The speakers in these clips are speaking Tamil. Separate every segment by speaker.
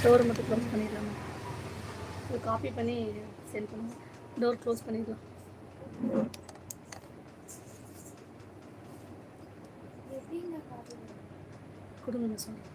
Speaker 1: டோர் மட்டும் க்ளோஸ் பண்ணிடலாம். இது காப்பி பண்ணி சென்ட் பண்ணுவோம். டோர் க்ளோஸ் பண்ணிடலாம். கொடுங்க சொல்லுங்கள்.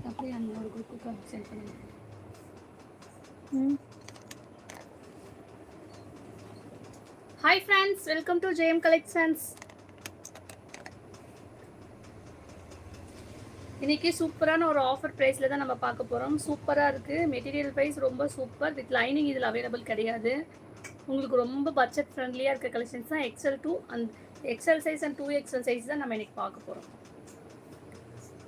Speaker 1: அப்படியே ஒரு குரூப்புக்கு சென்ட் பண்ணுங்க. Hi friends, welcome to JM collections. இன்றைக்கி சூப்பரான ஒரு ஆஃபர் ப்ரைஸில் தான் நம்ம பார்க்க போகிறோம். சூப்பராக இருக்குது. மெட்டீரியல் ப்ரைஸ் ரொம்ப சூப்பர். வித் லைனிங் இதில் அவைலபிள் கிடையாது. உங்களுக்கு ரொம்ப பட்ஜெட் ஃப்ரெண்ட்லியாக இருக்க கலெக்ஷன்ஸ் தான். XL size and 2XL size தான் நம்ம இன்றைக்கி பார்க்க போகிறோம்.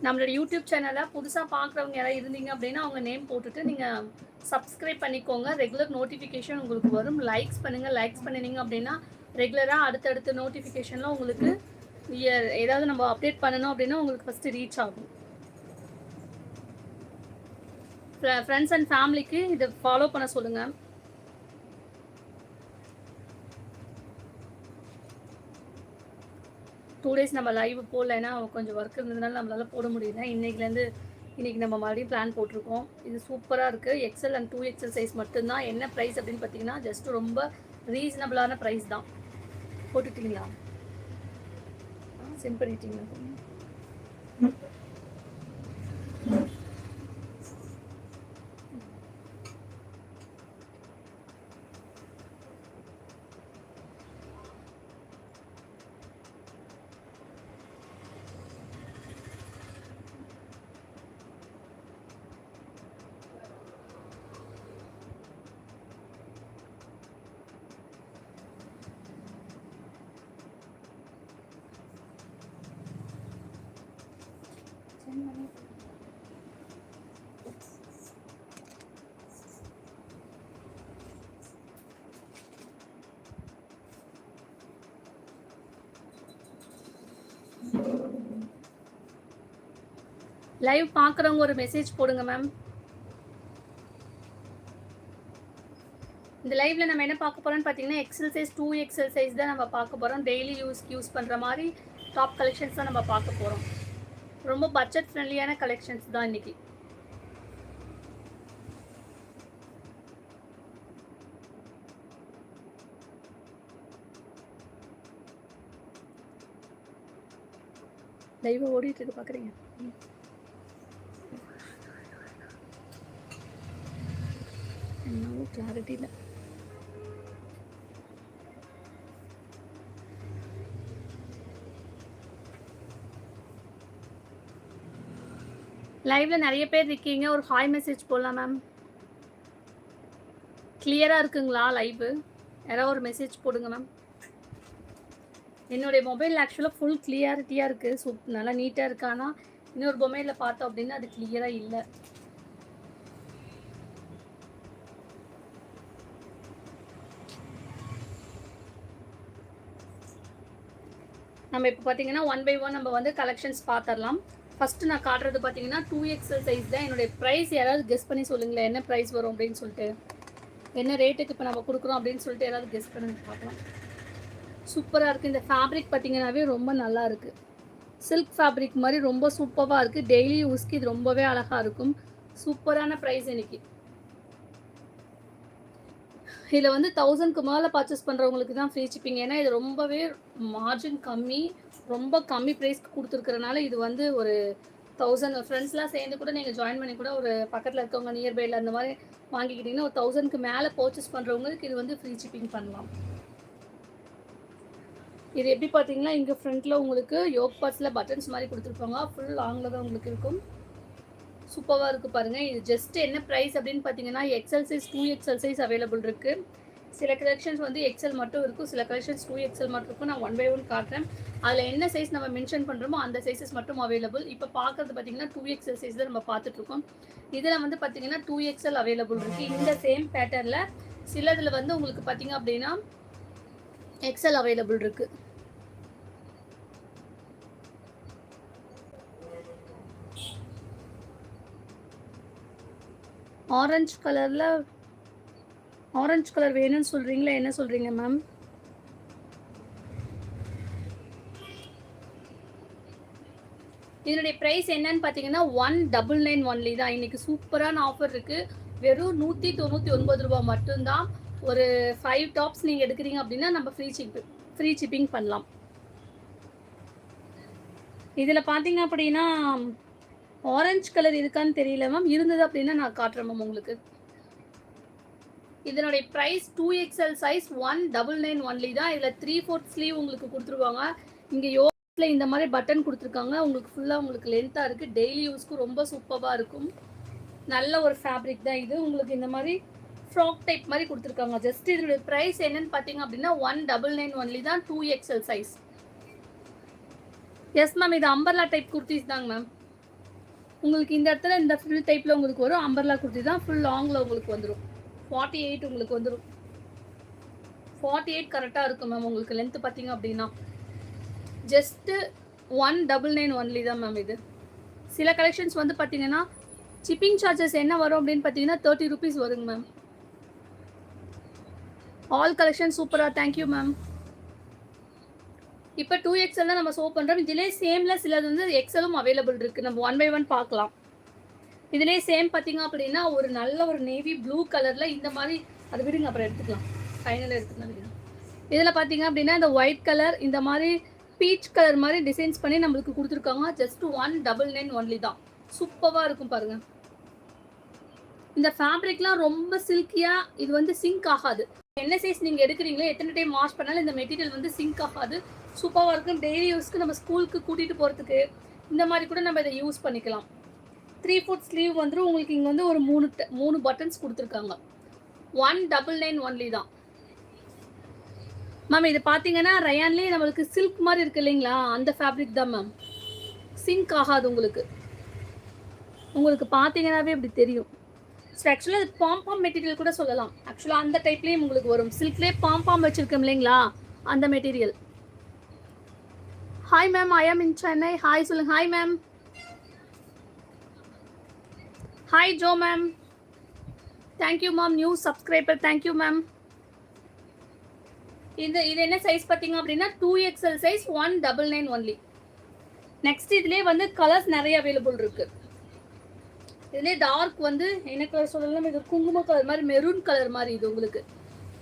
Speaker 1: நம்மளோட யூடியூப் சேனலை புதுசாக பார்க்குறவங்க யாராவது இருந்தீங்க அப்படின்னா அவங்க நேம் போட்டுட்டு நீங்கள் சப்ஸ்கிரைப் பண்ணிக்கோங்க. ரெகுலர் நோட்டிஃபிகேஷன் உங்களுக்கு வரும். லைக்ஸ் பண்ணுங்கள். லைக்ஸ் பண்ணினீங்க அப்படின்னா ரெகுலராக அடுத்தடுத்த நோட்டிஃபிகேஷனில் உங்களுக்கு ஏதாவது நம்ம அப்டேட் பண்ணணும் அப்படின்னா உங்களுக்கு ஃபஸ்ட்டு ரீச் ஆகும். ஃப்ரெண்ட்ஸ் அண்ட் ஃபேமிலிக்கு இதை ஃபாலோ பண்ண சொல்லுங்கள். டூ டேஸ் நம்ம லைவ் போடலைன்னா கொஞ்சம் ஒர்க் இருந்ததுனால நம்மளால் போட முடியல. இன்றைக்கி நம்ம மறுபடியும் பிளான் போட்டிருக்கோம். இது சூப்பராக இருக்குது. எக்ஸல் அண்ட் 2XL சைஸ் மட்டும்தான். என்ன ப்ரைஸ் அப்படின்னு பார்த்தீங்கன்னா ஜஸ்ட் ரொம்ப ரீசனபிளான ப்ரைஸ் தான். போட்டுட்டிங்களா? சென்ட் பண்ணிட்டீங்களா? லைவ் பார்க்குறவங்க ஒரு மெசேஜ் போடுங்க மேம். இந்த லைவ்ல நம்ம என்ன பார்க்க போறோம்னு பார்த்தீங்கன்னா எக்ஸல் சைஸ் 2XL சைஸ் தான் நம்ம பார்க்க போகிறோம். டெய்லி யூஸ் பண்ணுற மாதிரி டாப் கலெக்ஷன்ஸ் தான் நம்ம பார்க்க போகிறோம். ரொம்ப பட்ஜெட் ஃப்ரெண்ட்லியான கலெக்ஷன்ஸ் தான் இன்னைக்கு. லைவ் ஓடிட்டு இருக்கு பார்க்குறீங்க. கிளாரிட்டி இல்லை. லைவ்ல நிறைய பேர் இருக்கீங்க. ஒரு ஹாய் மெசேஜ் போடலாம் மேம். கிளியரா இருக்குங்களா லைவ்? யாராவது ஒரு மெசேஜ் போடுங்க மேம். என்னுடைய மொபைல் ஆக்சுவலாக ஃபுல் கிளியாரிட்டியாக இருக்குது. நல்லா நீட்டாக இருக்கு. ஆனால் இன்னொரு பொம்மையில் பார்த்தோம் அப்படின்னா அது கிளியராக இல்லை. நம்ம இப்போ பார்த்தீங்கன்னா 1 by 1 நம்ம வந்து கலெக்ஷன்ஸ் பார்த்துடலாம். ஃபஸ்ட்டு நான் காட்டுறது பார்த்தீங்கன்னா 2XL சைஸ் தான். என்னுடைய ப்ரைஸ் யாராவது கெஸ் பண்ணி சொல்லுங்களேன், என்ன ப்ரைஸ் வரும் அப்படின்னு சொல்லிட்டு, என்ன ரேட்டுக்கு இப்போ நம்ம கொடுக்குறோம் அப்படின்னு சொல்லிட்டு யாராவது கெஸ் பண்ணி பார்க்கலாம். சூப்பராக இருக்குது. இந்த ஃபேப்ரிக் பார்த்தீங்கன்னாவே ரொம்ப நல்லா இருக்குது. சில்க் ஃபேப்ரிக் மாதிரி ரொம்ப சூப்பராக இருக்குது. டெய்லி யூஸ்க்கு இது ரொம்பவே அழகாக இருக்கும். சூப்பரான ப்ரைஸ் இன்னைக்கு. இதில் வந்து 1000க்கு மேலே பர்ச்சேஸ் பண்ணுறவங்களுக்கு தான் ஃப்ரீ ஷிப்பிங். ஏன்னா இது ரொம்பவே மார்ஜின் கம்மி, ரொம்ப கம்மி ப்ரைஸ்க்கு கொடுத்துருக்கறனால இது வந்து ஒரு 1000 ஃப்ரெண்ட்ஸ்லாம் சேர்ந்து கூட நீங்கள் ஜாயின் பண்ணி கூட ஒரு பக்கத்தில் இருக்கவங்க நியர்பையில் அந்த மாதிரி வாங்கிக்கிட்டிங்கன்னா ஒரு 1000க்கு மேலே பர்ச்சேஸ் பண்ணுறவங்களுக்கு இது வந்து ஃப்ரீ ஷிப்பிங் பண்ணலாம். இது எப்படி பார்த்தீங்கன்னா இங்கே ஃப்ரண்ட்டில் உங்களுக்கு யோக் பார்ட்ஸில் பட்டன்ஸ் மாதிரி கொடுத்துருப்பாங்க. ஃபுல் லாங்கில் தான் உங்களுக்கு இருக்கும். சூப்பராக இருக்குது பாருங்கள். இது ஜஸ்ட் என்ன ப்ரைஸ் அப்படின்னு பார்த்தீங்கன்னா XL size 2XL size available இருக்குது. சில கலெக்ஷன்ஸ் வந்து எக்ஸல் மட்டும் இருக்கும், சில கலெக்ஷன்ஸ் 2XL மட்டும் இருக்கும். நான் 1 by 1 காட்டுறேன். அதில் என்ன சைஸ் நம்ம மென்ஷன் பண்ணுறோமோ அந்த சைஸஸ் மட்டும் அவைலபிள். இப்போ பார்க்குறது பார்த்தீங்கன்னா 2XL சைஸ் தான் நம்ம பார்த்துட்ருக்கோம். இதில் வந்து பார்த்தீங்கன்னா 2XL அவைலபிள் இருக்குது. இந்த சேம் பேட்டர்னில் சிலதில் வந்து உங்களுக்கு பார்த்தீங்க அப்படின்னா எக்ஸல் அவைலபிள் இருக்குது. ஆரஞ்சு கலர் வேணும்னு சொல்கிறீங்களா, என்ன சொல்கிறீங்க மேம்? இதனுடைய ப்ரைஸ் என்னன்னு பார்த்தீங்கன்னா 199 ஒன்லி தான். இன்றைக்கி சூப்பரான ஆஃபர் இருக்குது. வெறும் 199 ரூபா மட்டும்தான். ஒரு 5 டாப்ஸ் நீங்கள் எடுக்கிறீங்க அப்படின்னா நம்ம ஃப்ரீ ஷிப்பிங் பண்ணலாம். இதில் பார்த்தீங்க அப்படின்னா ஆரஞ்சு கலர் இருக்கான்னு தெரியல மேம். இருந்தது அப்படின்னா நான் காட்டுறேன் மேம் உங்களுக்கு. இதனுடைய ப்ரைஸ் 2XL சைஸ் 199 ஒன்லி தான். இதில் 3/4 ஸ்லீவ் உங்களுக்கு கொடுத்துருவாங்க. இங்கே யோக்கில் இந்த மாதிரி பட்டன் கொடுத்துருக்காங்க. உங்களுக்கு ஃபுல்லாக உங்களுக்கு லென்த்தாக இருக்குது. டெய்லி யூஸ்க்கு ரொம்ப சூப்பராக இருக்கும். நல்ல ஒரு ஃபேப்ரிக் தான் இது. உங்களுக்கு இந்த மாதிரி ஃப்ராக் டைப் மாதிரி கொடுத்துருக்காங்க. ஜஸ்ட் இதனுடைய ப்ரைஸ் என்னன்னு பார்த்தீங்க அப்படின்னா 199 ஒன்லி தான். 2XL size. எஸ் மேம், இது அம்பர்லா டைப் குர்த்திஸ் தாங்க மேம். உங்களுக்கு இந்த இடத்துல இந்த ஃபுல் டைப்பில் உங்களுக்கு வரும். அம்பர்லா குர்த்தி தான். ஃபுல் லாங்கில் உங்களுக்கு வந்துடும். 48 உங்களுக்கு வந்துடும். 48 கரெக்டாக இருக்கும் மேம். உங்களுக்கு லென்த்து பார்த்தீங்க அப்படின்னா ஜஸ்ட்டு 199 ஒன்லி தான் மேம். இது சில கலெக்ஷன்ஸ் வந்து பார்த்தீங்கன்னா ஷிப்பிங் சார்ஜஸ் என்ன வரும் அப்படின்னு பார்த்தீங்கன்னா 30 rupees வருங்க மேம். ஆல் கலெக்ஷன் சூப்பராக. Thank you ma'am. இப்போ 2XL தான் நம்ம ஷோ பண்ணுறோம். இதிலே சேமில் சிலது வந்து எக்ஸலும் அவைலபிள் இருக்குது. நம்ம 1 by 1 பார்க்கலாம். இதிலே சேம் பார்த்தீங்க அப்படின்னா ஒரு நல்ல ஒரு நேவி ப்ளூ கலரில் இந்த மாதிரி, அதை விடுங்க அப்புறம் எடுத்துக்கலாம், ஃபைனலாக எடுத்துக்கலாம் விடுங்க. இதில் பார்த்தீங்க அப்படின்னா இந்த ஒயிட் கலர் இந்த மாதிரி பீச் கலர் மாதிரி டிசைன்ஸ் பண்ணி நம்மளுக்கு கொடுத்துருக்காங்க. ஜஸ்ட் 199 ஒன்லி தான். சூப்பராக இருக்கும் பாருங்கள். இந்த ஃபேப்ரிக்லாம் ரொம்ப சில்கியாக, இது வந்து சிங்க் ஆகாது. என்ன சைஸ் நீங்கள் எடுக்கிறீங்களோ எத்தனை டைம் வாஷ் பண்ணாலும் இந்த மெட்டீரியல் வந்து சிங்க் ஆகாது. சூப்பராக இருக்கும். டெய்லி யூஸ்க்கு நம்ம ஸ்கூலுக்கு கூட்டிகிட்டு போகிறதுக்கு இந்த மாதிரி கூட நம்ம இதை யூஸ் பண்ணிக்கலாம். 3/4 ஸ்லீவ் வந்துடும். உங்களுக்கு இங்கே வந்து ஒரு 3 பட்டன்ஸ் கொடுத்துருக்காங்க. 199 ஒன்லி தான் மேம். இது பார்த்தீங்கன்னா ரயான்லேயே நம்மளுக்கு சில்க் மாதிரி இருக்குது இல்லைங்களா, அந்த ஃபேப்ரிக் தான் மேம். சிங்க் ஆகாது உங்களுக்கு பார்த்தீங்கன்னாவே இப்படி தெரியும். ஸோ ஆக்சுவலாக அது பாம்பாம் மெட்டீரியல் கூட சொல்லலாம். ஆக்சுவலாக அந்த டைப்லேயும் உங்களுக்கு வரும். சில்க்லேயே பாம்பாம் வச்சுருக்கோம் இல்லைங்களா, அந்த மெட்டீரியல். ஹாய் மேம், ஐ ஆம் இன் சென்னை. ஹாய் சொல்லுங்க. Hi ma'am. Hi Joe ma'am. Thank you ma'am. New subscriber. Thank you ma'am. இது என்ன சைஸ் பார்த்தீங்க அப்படின்னா 2XL சைஸ் 199 ஒன்லி. நெக்ஸ்ட் இதுலேயே வந்து கலர்ஸ் நிறைய அவைலபிள் இருக்குது. இதுலேயே டார்க் வந்து என்ன கலர் சொல்லலாம், இது குங்கும கலர் மாதிரி, மெரூன் கலர் மாதிரி. இது உங்களுக்கு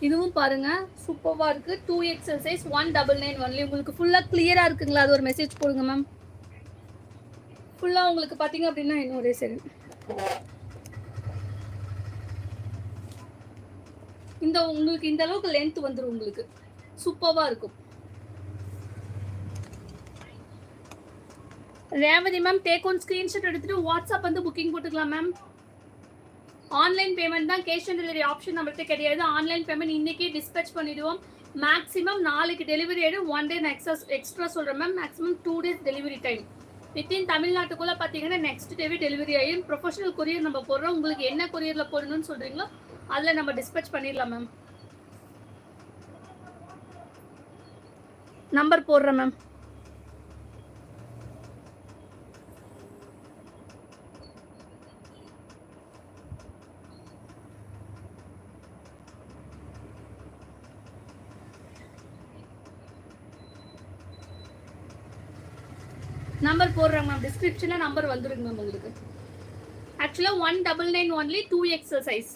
Speaker 1: இதுவும் பாருங்கள் சூப்பராக இருக்குது. 2XL size 199 only. உங்களுக்கு ஃபுல்லாக கிளியராக இருக்குங்களா, அது ஒரு மெசேஜ் போடுங்க மேம். ஃபுல்லாக உங்களுக்கு பார்த்தீங்க அப்படின்னா இன்னும் ஒரே சரி. உங்களுக்கு இந்த அளவுக்கு லென்த் வந்துடும். உங்களுக்கு சூப்பராக இருக்கும். Revathi ma'am, take one screenshot எடுத்துகிட்டு வாட்ஸ்அப் வந்து புக்கிங் போட்டுக்கலாம் மேம். ஆன்லைன் பேமெண்ட் தான், கேஷ் ஆன் டெலிவரி ஆப்ஷன் நம்மள்கிட்ட கிடையாது. ஆன்லைன் பேமெண்ட் இன்றைக்கே டிஸ்பேச் பண்ணிவிடுவோம். மேக்ஸிமம் நாளைக்கு டெலிவரி ஆகிடும். 1 day நான் எக்ஸ்ட்ரா சொல்கிறேன் ma'am. Maximum 2 days delivery time. Within தமிழ்நாட்டுக்குள்ள பார்த்தீங்கன்னா நெக்ஸ்ட் டேவே டெலிவரி ஆகிடும். ப்ரொஃபஷனல் கொரியர் நம்ம போடுறோம். உங்களுக்கு என்ன கொரியரில் போடணும்னு சொல்கிறீங்களோ அதில் நம்ம டிஸ்பேச் பண்ணிடலாம் மேம். நம்பர் போடுறேன் மேம். நம்பர் போடுறேன் மேம். டிஸ்கிரிப்ஷனில் நம்பர் வந்துருங்க மேம் உங்களுக்கு. ஆக்சுவலாக 199 ஒன்லி 2XL சைஸ்.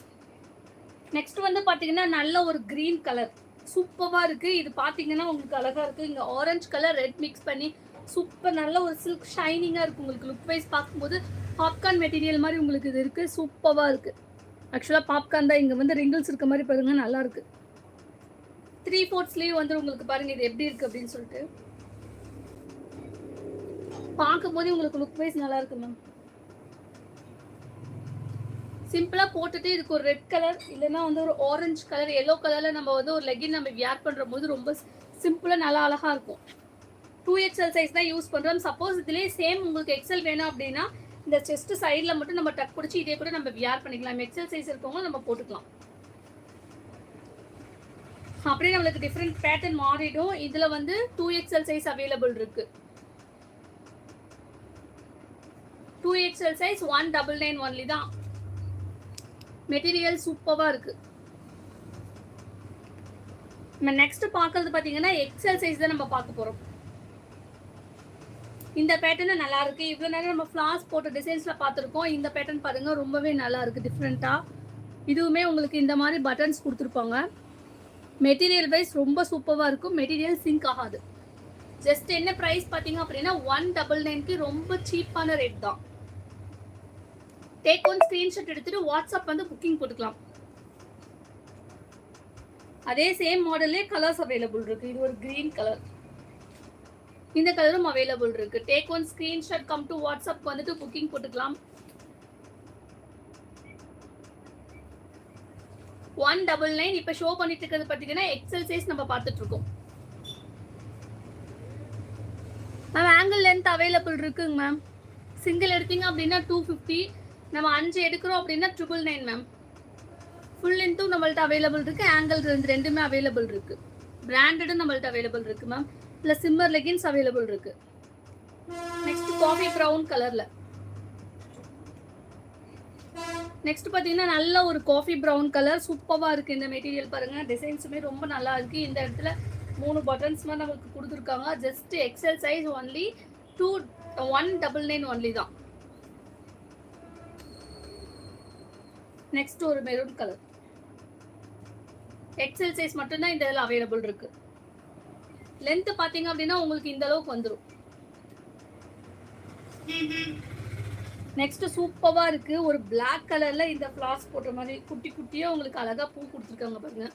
Speaker 1: நெக்ஸ்ட் வந்து பார்த்தீங்கன்னா நல்ல ஒரு க்ரீன் கலர் சூப்பராக இருக்குது. இது பார்த்தீங்கன்னா உங்களுக்கு அழகாக இருக்குது. இங்கே ஆரஞ்சு கலர் ரெட் மிக்ஸ் பண்ணி சூப்பர் நல்ல ஒரு சில்க் ஷைனிங்காக இருக்குது. உங்களுக்கு லுக் வைஸ் பார்க்கும்போது பாப்கார்ன் மெட்டீரியல் மாதிரி உங்களுக்கு இது இருக்குது. சூப்பராக இருக்குது. ஆக்சுவலாக பாப்கார்ன் தான். இங்கே வந்து ரிங்கிள்ஸ் இருக்க மாதிரி பாருங்கள், நல்லாயிருக்கு. 3/4 ஸ்லீவ் வந்து உங்களுக்கு பாருங்கள் இது எப்படி இருக்குது அப்படின்னு சொல்லிட்டு பார்க்கும்போது உங்களுக்கு லுக் வைஸ் நல்லா இருக்கு மேம். சிம்பிளா போட்டுட்டு இதுக்கு ஒரு ரெட் கலர் இல்லைன்னா வந்து ஒரு ஆரஞ்சு கலர் எல்லோ கலர்ல நம்ம வந்து ஒரு லெகின் நம்ம வியர் பண்ற போது ரொம்ப சிம்பிளா நல்லா அழகா இருக்கும். 2XL சைஸ் தான் யூஸ் பண்றோம். சப்போஸ் இதுலயே சேம் உங்களுக்கு XL வேணும் அப்படின்னா இந்த செஸ்ட் சைட்ல மட்டும் நம்ம டக் பிடிச்சி இதே கூட நம்ம வியர் பண்ணிக்கலாம். XL சைஸ் இருக்கவங்க நம்ம போட்டுக்கலாம். அப்படியே நம்மளுக்கு டிஃப்ரெண்ட் பேட்டர்ன் மாறிடும். இதுல வந்து 2XL சைஸ் அவைலபிள் இருக்கு. 2XL சைஸ் 199 ஒன்லி தான். மெட்டீரியல் சூப்பராக இருக்கு. நம்ம நெக்ஸ்ட் பார்க்கறது பார்த்தீங்கன்னா XL சைஸ் தான் நம்ம பார்க்க போகிறோம். இந்த பேட்டர்ன் நல்லா இருக்கு. இவ்வளோ நேரம் நம்ம ஃப்ளார்ஸ் போட்ட டிசைன்ஸில் பார்த்துருக்கோம். இந்த பேட்டர்ன் பாருங்க ரொம்பவே நல்லா இருக்கு டிஃப்ரெண்ட்டாக. இதுவுமே உங்களுக்கு இந்த மாதிரி பட்டன்ஸ் கொடுத்துருப்பாங்க. மெட்டீரியல் வைஸ் ரொம்ப சூப்பராக இருக்கும். மெட்டீரியல் சிங்க் ஆகாது. ஜஸ்ட் என்ன ப்ரைஸ் பார்த்தீங்க அப்படின்னா 199க்கு ரொம்ப சீப்பான ரேட் தான். டேக் ஒன் ஸ்கிரீன்ஷாட் எடுத்துட்டு வாட்ஸ்அப் வந்து புக்கிங் போட்டுக்கலாம். அதே சேம் மாடல்லே கலர்ஸ் அவைலபிள் இருக்கு. இது ஒரு கிரீன் கலர், இந்த கலரும் அவைலபிள் இருக்கு. Take one screenshot come to WhatsApp வந்துட்டு புக்கிங் போட்டுக்கலாம். 199 இப்ப ஷோ பண்ணிட்டு இருக்கிறது பாத்தீங்கன்னா XL சைஸ் நம்ம பார்த்துட்டு இருக்கோம். மேம் ஆங்கிள் லென்த் அவைலபிள் இருக்குங்க மேம். சிங்கிள் எடுத்தீங்க அப்படின்னா 250. நம்ம 5 எடுக்கிறோம் அப்படின்னா 999 மேம். ஃபுல் லென்த்தும் நம்மள்ட்ட அவைலபிள் இருக்கு. ஆங்கிள் ரெண்டுமே அவைலபிள் இருக்கு. பிராண்டடும் நம்மள்ட்ட அவைலபிள் இருக்கு மேம். இல்லை சிம்மர் லெகின்ஸ் அவைலபிள் இருக்கு. நெக்ஸ்ட் காஃபி ப்ரௌன் கலர்ல. நெக்ஸ்ட் பார்த்தீங்கன்னா நல்ல ஒரு காஃபி ப்ரௌன் கலர் சூப்பராக இருக்கு. இந்த மெட்டீரியல் பாருங்க, டிசைன்ஸுமே ரொம்ப நல்லா இருக்கு. இந்த இடத்துல 3 பட்டன்ஸ் மாதிரி நமக்கு கொடுத்துருக்காங்க. Just XL size only 199 only தான். நெக்ஸ்ட் ஒரு மெரூன் கலர் XL சைஸ் மட்டும்தான் இந்த இதில் அவைலபிள் இருக்கு. லென்த் பார்த்தீங்க அப்படின்னா உங்களுக்கு இந்த அளவுக்கு வந்துடும். நெக்ஸ்ட் சூப்பராக இருக்கு. ஒரு பிளாக் கலர்ல இந்த ஃப்ளார்ஸ் போட்ட மாதிரி குட்டி குட்டியா உங்களுக்கு அழகா பூ கொடுத்துருக்காங்க பாருங்க.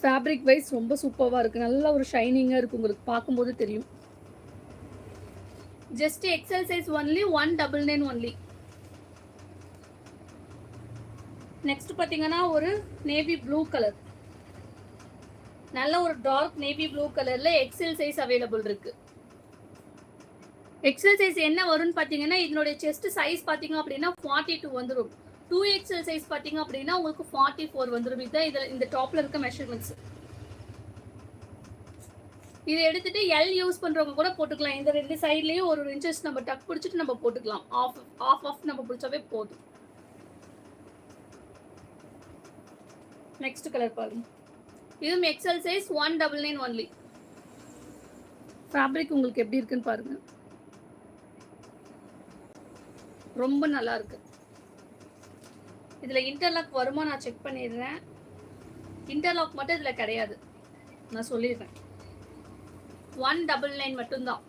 Speaker 1: ஃபேப்ரிக் வைஸ் ரொம்ப சூப்பராக இருக்கு. நல்ல ஒரு ஷைனிங்காக இருக்கு. உங்களுக்கு பார்க்கும்போது தெரியும். Just XL size only 199 only. Next பார்த்தீங்கன்னா ஒரு நேவி ப்ளூ கலர், நல்ல ஒரு டார்க் நேவி ப்ளூ கலர்ல XL சைஸ் அவைலபிள் இருக்கு. XL சைஸ் என்ன வரும்னு பார்த்தீங்கன்னா இதனுடைய செஸ்ட் சைஸ் பார்த்தீங்க அப்படின்னா 42 வந்துடும். 2XL சைஸ் பார்த்தீங்க அப்படின்னா உங்களுக்கு 44 வந்துடும். இதுதான் இதில் இந்த டாப்ல இருக்க மெஷர்மெண்ட்ஸ். இதை எடுத்துட்டு எல் யூஸ் பண்றவங்க கூட போட்டுக்கலாம். இந்த ரெண்டு சைட்லயும் ஒரு இன்ச்சஸ் நம்ம டக் பிடிச்சிட்டு நம்ம போட்டுக்கலாம். ஆஃப் நம்ம பிடிச்சாவே போதும். நெக்ஸ்ட் கலர் பாருங்க. இதுவும் XL சைஸ் 199 ஒன்லி. ஃபேப்ரிக் உங்களுக்கு எப்படி இருக்குன்னு பாருங்க. ரொம்ப நல்லா இருக்கு. இதுல இன்டர்லாக் வருமா நான் செக் பண்ணிடுறேன். இன்டர்லாக் மட்டும் இதுல கிடையாது, நான் சொல்லிடுறேன். 199 மட்டும்தான்.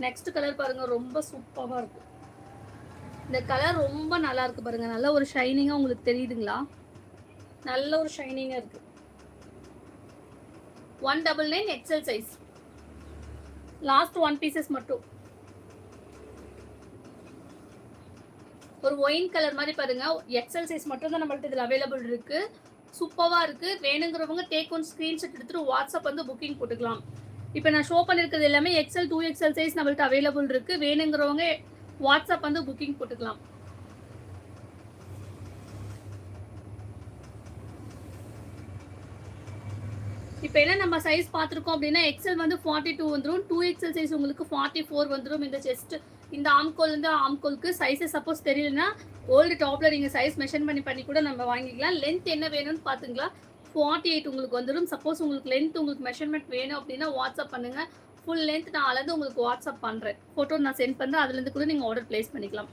Speaker 1: நெக்ஸ்ட் கலர் பாருங்க, ரொம்ப சூப்பரா இருக்கு. இந்த கலர் ரொம்ப நல்லா இருக்கு பாருங்க. நல்ல ஒரு ஷைனிங்கா உங்களுக்கு தெரியுதுங்களா? நல்ல ஒரு ஷைனிங்கா இருக்கு. 199 XL சைஸ். லாஸ்ட் 1 பீசஸ் மட்டும். ஒரு ஒயின் கலர் மாதிரி பாருங்க. XL சைஸ் மட்டும் தான் நம்மள்ட்ட இதுல அவைலபிள் இருக்கு. சூப்பரா இருக்கு. வேணுங்கிறவங்க டேக் ஒன் ஸ்கிரீன்ஷாட் எடுத்துட்டு வாட்ஸ்அப் வந்து புக்கிங் போட்டுக்கலாம். இப்போ நான் ஷோ பண்ணியிருக்கிறது எல்லாமே எக்ஸல் 2XL சைஸ் நம்மள்ட்ட அவைலபிள் இருக்குது. வேணுங்கிறவங்க வாட்ஸ்அப் வந்து புக்கிங் போட்டுக்கலாம். இப்போ என்ன நம்ம சைஸ் பார்த்துருக்கோம் அப்படின்னா எக்ஸல் வந்து 42 வந்துடும், 2XL சைஸ் உங்களுக்கு 44 வந்துடும். இந்த செஸ்ட் இந்த ஆம்கோல்லேருந்து ஆம்கோலுக்கு சைஸஸ் சப்போஸ் தெரியலன்னா ஓல்டு டாப்பில் நீங்கள் சைஸ் மெஷர் பண்ணி கூட நம்ம வாங்கிக்கலாம். லென்த் என்ன வேணும்னு பார்த்துங்களா, 48 உங்களுக்கு வந்துடும். சப்போஸ் உங்களுக்கு லென்த் உங்களுக்கு மெஷர்மெண்ட் வேணும் அப்படின்னா வாட்ஸ்அப் பண்ணுங்கள். ஃபுல் லென்த் நான் அளந்து உங்களுக்கு வாட்ஸ்அப் பண்ணுறேன், ஃபோட்டோ நான் சென்ட் பண்ணுறேன். அதுலேருந்து கூட நீங்கள் ஆர்டர் ப்ளேஸ் பண்ணிக்கலாம்.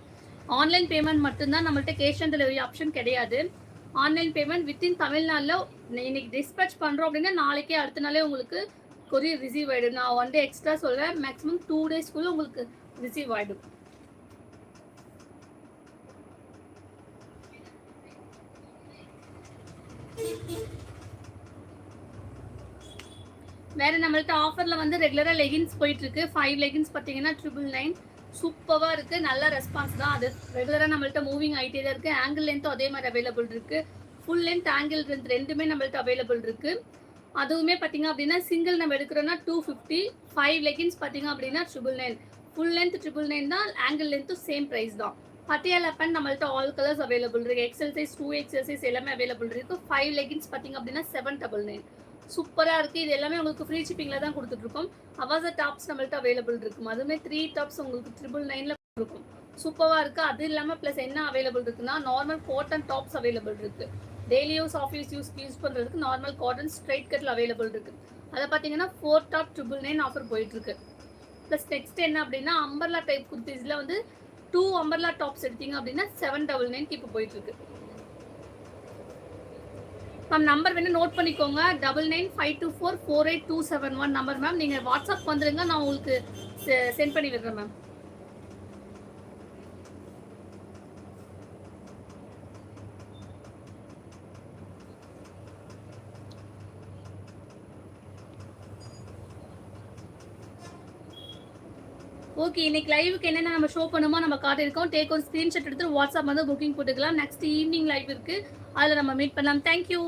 Speaker 1: ஆன்லைன் பேமெண்ட் மட்டும்தான், நம்மள்ட்ட கேஷ் ஆன் டெலிவரி ஆப்ஷன் கிடையாது. ஆன்லைன் பேமெண்ட் வித்தின் தமிழ்நாட்டில் இன்னைக்கு டிஸ்பேச் பண்ணுறோம் அப்படின்னா நாளைக்கே அடுத்த நாளே உங்களுக்கு கொரியர் ரிசீவ் ஆகிடும். நான் 1 டே எக்ஸ்ட்ரா சொல்கிறேன், மேக்ஸிமம் 2 டேஸ்க்குள்ளே உங்களுக்கு ரிசீவ் ஆகிடும். வேறு நம்மள்ட்ட ஆஃபரில் வந்து ரெகுலராக லெகின்ஸ் போயிட்டுருக்கு. 5 லெகின்ஸ் பார்த்தீங்கன்னா 999 சூப்பராக இருக்குது. நல்ல ரெஸ்பான்ஸ் தான். அது ரெகுலராக நம்மள்ட்ட மூவிங் ஆகிட்டே தான் இருக்குது. ஆங்கிள் லென்த்தும் அதே மாதிரி அவைலபிள் இருக்குது. ஃபுல் லென்த் ஆங்கிள் லென்த் ரெண்டுமே நம்மள்ட்ட அவைலபிள் இருக்குது. அதுவுமே பார்த்தீங்க அப்படின்னா சிங்கிள் நம்ம எடுக்கிறோன்னா 250, 5 லெகின்ஸ் பார்த்தீங்க அப்படின்னா 999. ஃபுல் லென்த் 999 தான், ஆங்கிள் லென்த்தும் சேம் ப்ரைஸ் தான். பட்டியாலா பேண்ட் நம்மள்ட்ட ஆல் கலர்ஸ் அவைலபிள் இருக்குது. எக்ஸல் சைஸ் 2XL சைஸ் எல்லாமே அவைலபிள் இருக்குது. 5 லெகின்ஸ் பார்த்தீங்க அப்படின்னா 799. சூப்பராக இருக்குது. இது எல்லாமே உங்களுக்கு ஃப்ரீ ஷிப்பிங்கில் தான் கொடுத்துட்ருக்கோம். அவாசா டாப்ஸ் நம்மள்ட்ட அவைலபிள் இருக்கும். அதுவுமே 3 டாப்ஸ் உங்களுக்கு 999 இருக்கும். சூப்பராக இருக்குது. அது இல்லாமல் ப்ளஸ் என்ன அவைலபிள் இருக்குன்னா நார்மல் காட்டன் டாப்ஸ் அவைலபிள் இருக்குது. டெய்லி யூஸ் ஆஃபீஸ் யூஸ் பண்ணுறதுக்கு நார்மல் காட்டன் ஸ்ட்ரைட் கட்டில் அவைலபிள் இருக்குது. அதை பார்த்தீங்கன்னா 4 டாப் 999 ஆஃபர் போயிட்டுருக்கு. ப்ளஸ் நெக்ஸ்ட் என்ன அப்படின்னா அம்பர்லா டைப் குர்த்திஸில் வந்து 2 அம்பர்லா டாப்ஸ் எடுத்தீங்க அப்படின்னா 799 இப்போ போயிட்டுருக்கு. மேம் நம்பர் வேணும் நோட் பண்ணிக்கோங்க, 9952448271 நம்பர் மேம். நீங்கள் வாட்ஸ்அப் வந்துடுங்க, நான் உங்களுக்கு சென்ட் பண்ணி விடுறேன் மேம். ஓகே, இன்னைக்கு லைவுக்கு என்னென்ன நம்ம ஷோ பண்ணுமோ நம்ம காட்டியிருக்கோம். டேக் ஒரு ஸ்க்ரீன்ஷாட் எடுத்து வாட்ஸ்அப் வந்து புக்கிங் போட்டுக்கலாம். நெக்ஸ்ட் ஈவினிங் லைவ் இருக்குது, அதில் நம்ம மீட் பண்ணலாம். தேங்க்யூ.